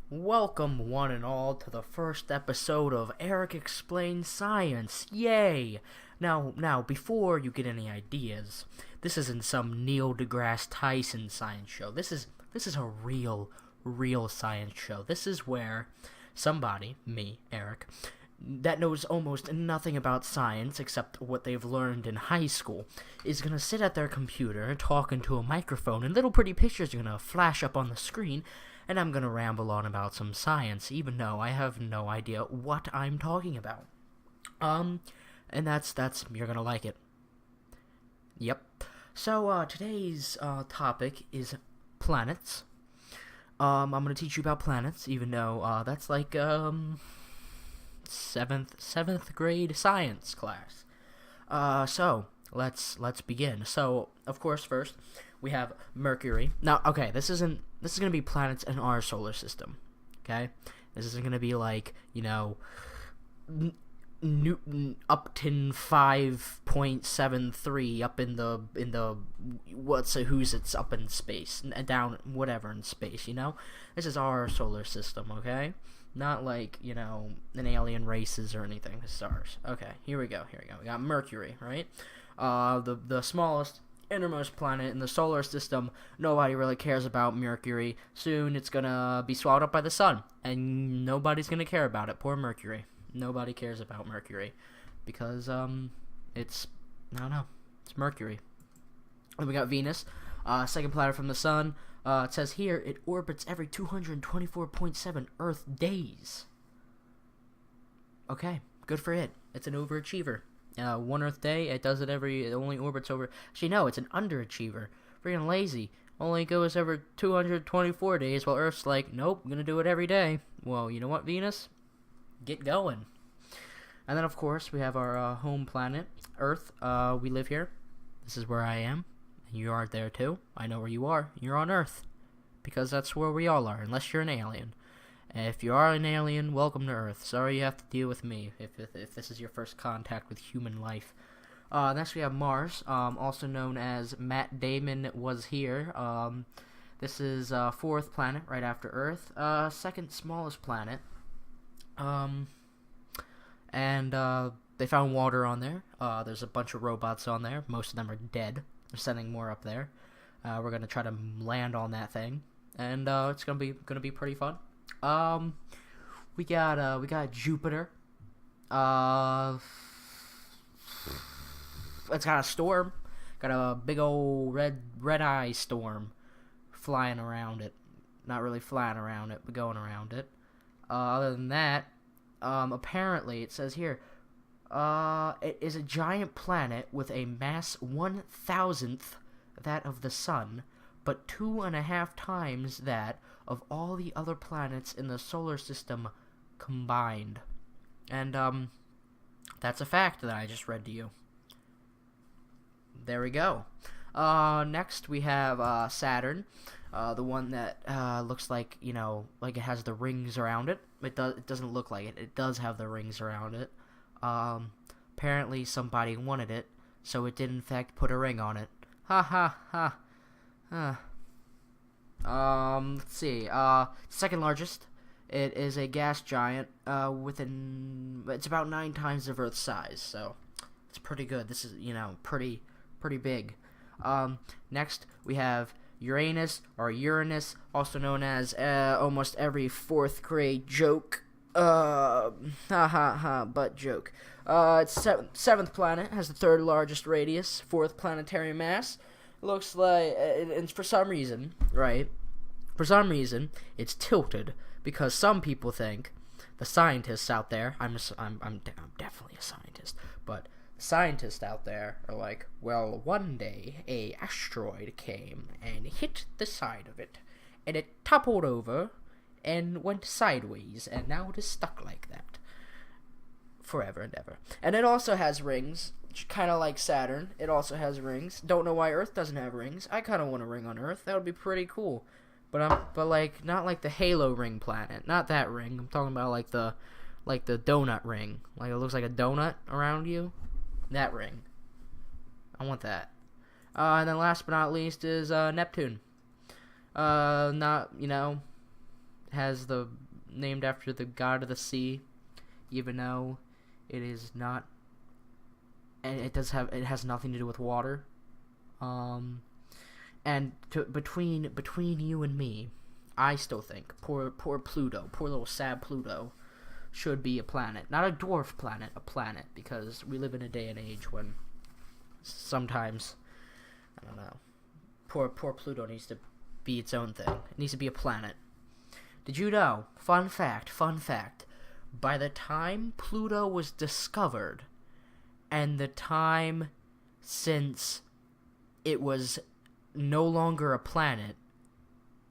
Welcome, one and all, to the first episode of Eric Explains Science. Yay! Now, before you get any ideas, this isn't some Neil deGrasse Tyson science show. This is a real science show. This is where somebody, me, Eric, that knows almost nothing about science except what they've learned in high school, is gonna sit at their computer, talk into a microphone, and little pretty pictures are gonna flash up on the screen, and I'm gonna ramble on about some science, even though I have no idea what I'm talking about. And that's you're gonna like it. Yep. So today's topic is planets. I'm gonna teach you about planets, even though that's like seventh grade science class. So let's begin. So of course, first we have Mercury. Now, okay, this is gonna be planets in our solar system. Okay, this isn't gonna be like Newton Upton 5.73 up in the who's it's up in space, down whatever in space. This is our solar system. Okay, not like an alien races or anything. This is ours. Okay, here we go. We got Mercury, right? The smallest, innermost planet in the solar system. Nobody really cares about Mercury. Soon it's gonna be swallowed up by the sun, and nobody's gonna care about it. Poor Mercury. Nobody cares about Mercury because it's it's Mercury. And we got Venus, second planet from the sun. It says here it orbits every 224.7 Earth days. Okay, good for it. It's an overachiever. 1 Earth day, it only orbits over. Actually, no, it's an underachiever. Freaking lazy. Only goes over 224 days, while Earth's like, nope, I'm gonna do it every day. Well, you know what, Venus? Get going. And then, of course, we have our home planet, Earth. We live here. This is where I am. And you are there, too. I know where you are. You're on Earth. Because that's where we all are, unless you're an alien. If you are an alien, welcome to Earth. Sorry you have to deal with me if this is your first contact with human life. Next we have Mars, also known as Matt Damon Was Here. This is fourth planet right after Earth. Second smallest planet. And they found water on there. There's a bunch of robots on there. Most of them are dead. They're sending more up there. We're gonna try to land on that thing, and it's gonna be pretty fun. We got Jupiter. It's got a storm. Got a big old red eye storm flying around it. Not really flying around it, but going around it. Other than that, apparently it says here, it is a giant planet with a mass 1,000th that of the sun, but 2.5 times that of all the other planets in the solar system combined. And that's a fact that I just read to you. There we go. Next we have Saturn, the one that looks like like it has the rings around it. It doesn't look like it. It does have the rings around it. Apparently somebody wanted it, so it did in fact put a ring on it. Ha ha ha. Let's see. Second largest. It is a gas giant. It's about 9 times of Earth's size, so it's pretty good. This is pretty big. Next we have Uranus, or Uranus, also known as almost every 4th grade joke. Butt joke. It's 7th planet, has the 3rd largest radius, 4th planetary mass. Looks like, and for some reason, right? For some reason, it's tilted because some people think, the scientists out there, I'm definitely a scientist, but scientists out there are like, well, one day a asteroid came and hit the side of it, and it toppled over and went sideways, and now it is stuck like that forever and ever. And it also has rings, kind of like Saturn. It also has rings. Don't know why Earth doesn't have rings. I kind of want a ring on Earth. That would be pretty cool. But like not like the Halo ring planet, not that ring. I'm talking about like the donut ring. Like it looks like a donut around you. That ring. I want that. And then last but not least is Neptune. Not has the named after the god of the sea, even though it is not, and it has nothing to do with water. And between you and me, I still think poor Pluto, poor little sad Pluto, should be a planet, not a dwarf planet, a planet, because we live in a day and age when sometimes, I don't know, poor Pluto needs to be its own thing. It needs to be a planet. Did you know? Fun fact. By the time Pluto was discovered, and the time since it was no longer a planet,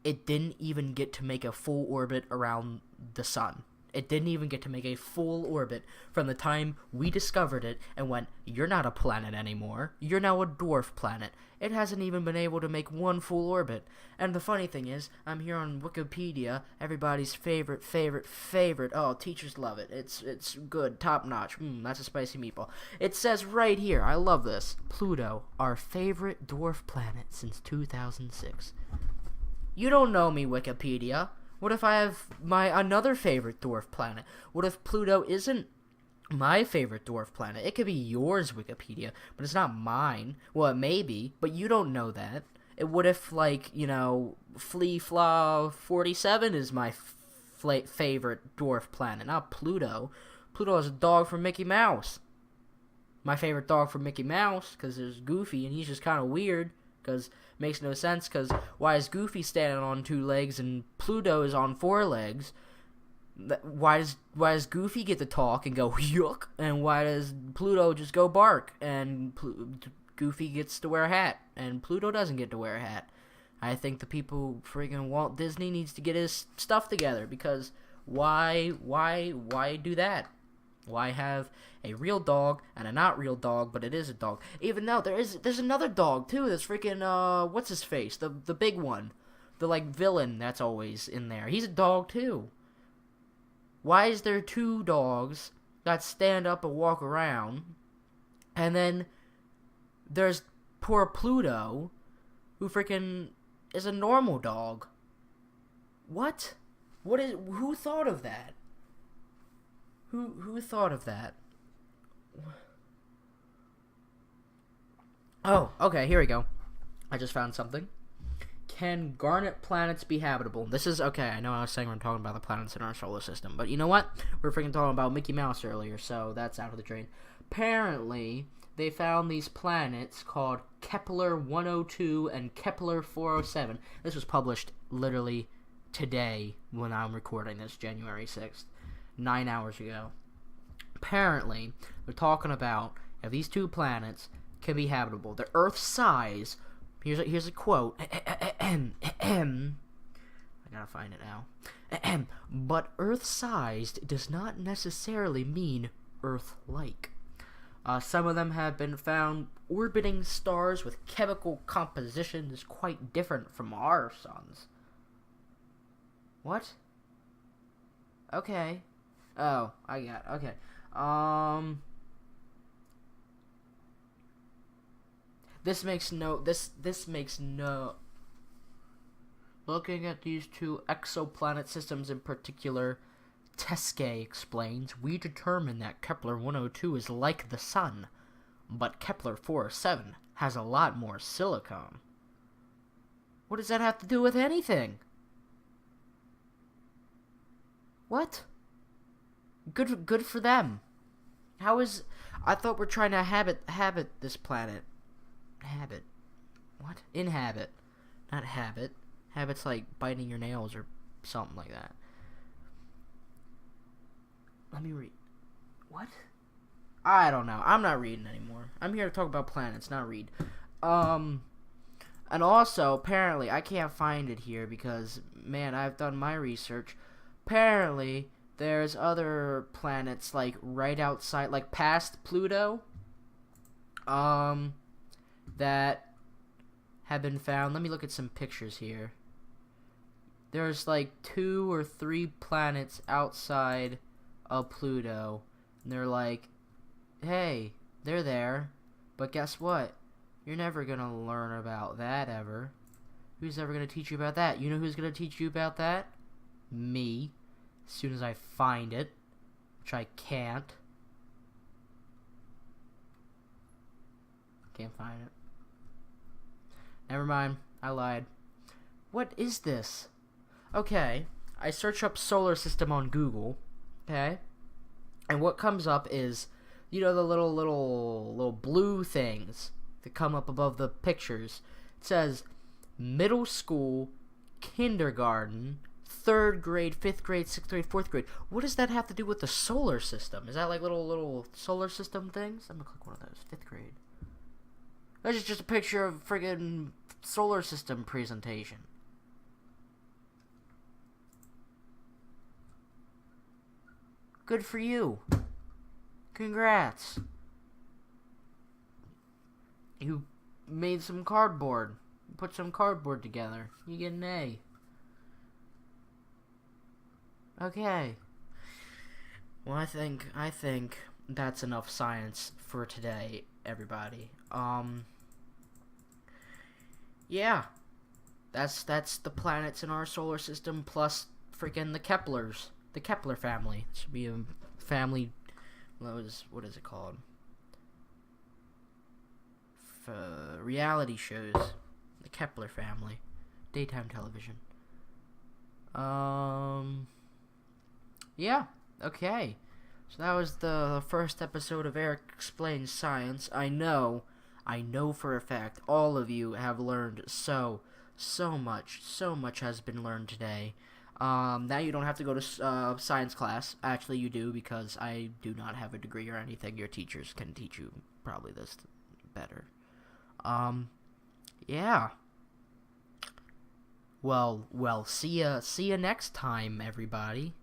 it didn't even get to make a full orbit around the sun. It didn't even get to make a full orbit from the time we discovered it and went, you're not a planet anymore. You're now a dwarf planet. It hasn't even been able to make one full orbit. And the funny thing is, I'm here on Wikipedia, everybody's favorite. Oh, teachers love it. It's good, top notch. That's a spicy meatball. It says right here, I love this, Pluto, our favorite dwarf planet since 2006. You don't know me, Wikipedia. What if I have another favorite dwarf planet? What if Pluto isn't my favorite dwarf planet? It could be yours, Wikipedia, but it's not mine. Well, it may be, but you don't know that. What if, like, Flea Flaw 47 is my favorite dwarf planet, not Pluto. Pluto is a dog from Mickey Mouse. My favorite dog from Mickey Mouse, because there's Goofy, and he's just kind of weird, because makes no sense, because why is Goofy standing on 2 legs and Pluto is on 4 legs? Why does Goofy get to talk and go yuck, and why does Pluto just go bark, and Goofy gets to wear a hat and Pluto doesn't get to wear a hat? I think the people friggin' Walt Disney needs to get his stuff together, because why do that? Why have a real dog and a not real dog, but it is a dog? Even though there's another dog too. That's freaking what's his face? The big one, the villain that's always in there. He's a dog too. Why is there 2 dogs that stand up and walk around, and then there's poor Pluto, who freaking is a normal dog? What? Who thought of that? Who thought of that? Oh, okay, here we go. I just found something. Can garnet planets be habitable? This is, okay, I know I was saying we're talking about the planets in our solar system, but you know what? We're freaking talking about Mickey Mouse earlier, so that's out of the drain. Apparently, they found these planets called Kepler-102 and Kepler-407. This was published literally today when I'm recording this, January 6th. 9 hours ago. Apparently, they're talking about if these 2 planets can be habitable. They're Earth size. Here's a quote. I gotta find it now. But Earth-sized does not necessarily mean Earth-like. Some of them have been found orbiting stars with chemical compositions quite different from our suns. What? Okay. Oh, I got it. Okay. This makes no Looking at these 2 exoplanet systems in particular, Teske explains, we determine that Kepler-102 is like the Sun, but Kepler-407 has a lot more silicon. What does that have to do with anything? What? Good for them. How is... I thought we're trying to habit this planet. Habit. What? Inhabit. Not habit. Habit's like biting your nails or something like that. Let me read. What? I don't know. I'm not reading anymore. I'm here to talk about planets, not read. And also, apparently, I can't find it here because, man, I've done my research. Apparently, there's other planets, like, right outside, like, past Pluto, that have been found. Let me look at some pictures here. There's, like, 2 or 3 planets outside of Pluto, and they're like, hey, they're there, but guess what? You're never gonna learn about that ever. Who's ever gonna teach you about that? You know who's gonna teach you about that? me as soon as I find it, which I can't. Can't find it. Never mind, I lied. What is this? Okay, I search up solar system on Google, okay? And what comes up is, you know, the little blue things that come up above the pictures. It says middle school, kindergarten, 3rd grade, 5th grade, 6th grade, 4th grade. What does that have to do with the solar system? Is that like little solar system things? I'm gonna click one of those. 5th grade. That's just a picture of friggin' solar system presentation. Good for you. Congrats. You made some cardboard. Put some cardboard together. You get an A. Okay. Well, I think that's enough science for today, everybody. Yeah. That's the planets in our solar system plus freaking the Keplers. The Kepler family. It should be a family. What is it called? Reality shows. The Kepler family. Daytime television. Yeah. Okay. So that was the first episode of Eric Explains Science. I know for a fact all of you have learned so much. So much has been learned today. Now you don't have to go to science class. Actually, you do, because I do not have a degree or anything. Your teachers can teach you probably this better. Yeah. Well, see ya next time, everybody.